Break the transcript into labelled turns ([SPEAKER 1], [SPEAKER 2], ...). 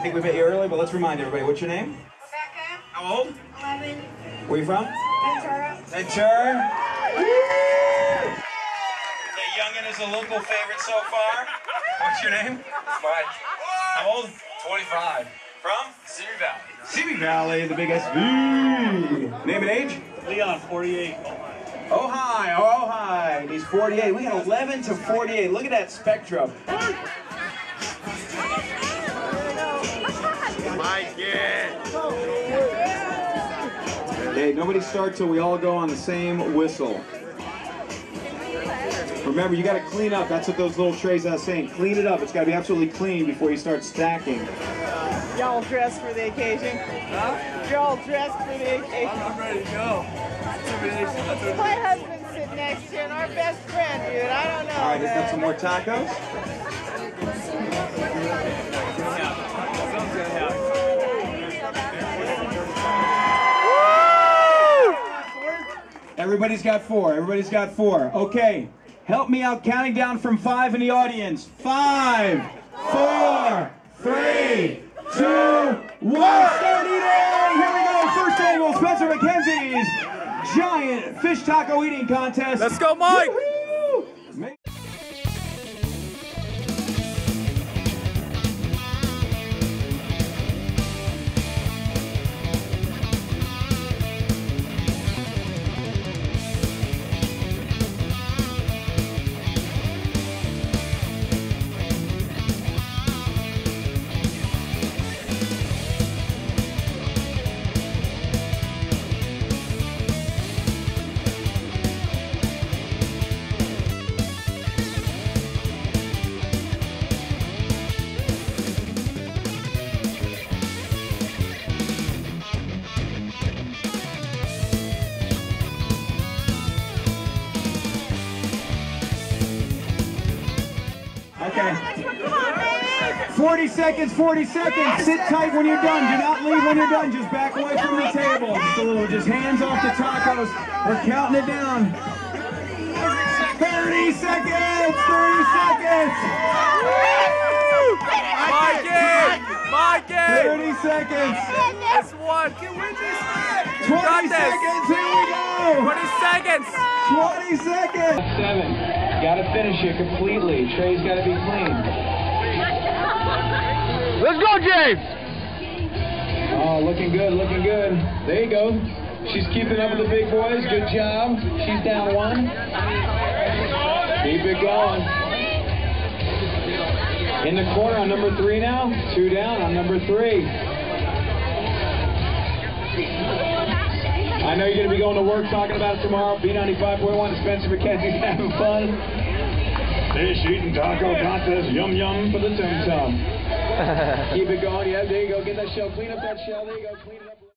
[SPEAKER 1] I think we met you earlier, but let's remind everybody. What's your name?
[SPEAKER 2] Rebecca.
[SPEAKER 1] How old?
[SPEAKER 2] 11.
[SPEAKER 1] Where are you from?
[SPEAKER 2] Ventura.
[SPEAKER 1] Ventura. The youngin' is a local favorite so far. What's your name?
[SPEAKER 3] Mike.
[SPEAKER 1] How old?
[SPEAKER 3] 25.
[SPEAKER 1] From?
[SPEAKER 3] Simi Valley.
[SPEAKER 1] Simi Valley, the big SV. Name and age?
[SPEAKER 3] Leon, 48.
[SPEAKER 1] Oh hi. He's 48. We got 11 to 48. Look at that spectrum. Hey, nobody starts till we all go on the same whistle. Remember, you got to clean up. That's what those little trays I was saying. Clean it up. It's got to be absolutely clean before you start stacking.
[SPEAKER 4] Y'all dressed for the occasion? Huh? Y'all dressed for the occasion?
[SPEAKER 3] I'm ready to go.
[SPEAKER 4] My husband's sitting next to you and our best friend, dude. I don't know.
[SPEAKER 1] All right, let's have some more tacos. Everybody's got 4. Everybody's got 4. Okay, help me out counting down from 5 in the audience. 5, 4, 3, 2, 1. Start eating! Here we go. First annual Spencer Mackenzie's giant fish taco eating contest.
[SPEAKER 3] Let's go, Mike!
[SPEAKER 1] Okay. 40 seconds, 40 seconds. Sit tight when you're done. Do not leave when you're done. Just back away from the table. Just a little, just hands off the tacos. We're counting it down. 30 seconds, 30 seconds.
[SPEAKER 3] Mikey!
[SPEAKER 1] 30 seconds.
[SPEAKER 3] It's one.
[SPEAKER 1] 20 seconds, here we go.
[SPEAKER 3] 20 seconds.
[SPEAKER 1] 20 seconds. 7. Gotta finish it completely. Tray's gotta be clean.
[SPEAKER 3] Let's go, James!
[SPEAKER 1] Oh, looking good, looking good. There you go. She's keeping up with the big boys. Good job. She's down 1. Keep it going. In the corner on number 3 now. 2 down on number 3. I know you're going to be going to work talking about it tomorrow. B95.1 Spencer Mackenzie's having fun. Fish eating taco contest. Yum yum for the tum tum. Keep it going. Yeah, there you go. Get that shell. Clean up that shell. There you go. Clean it up.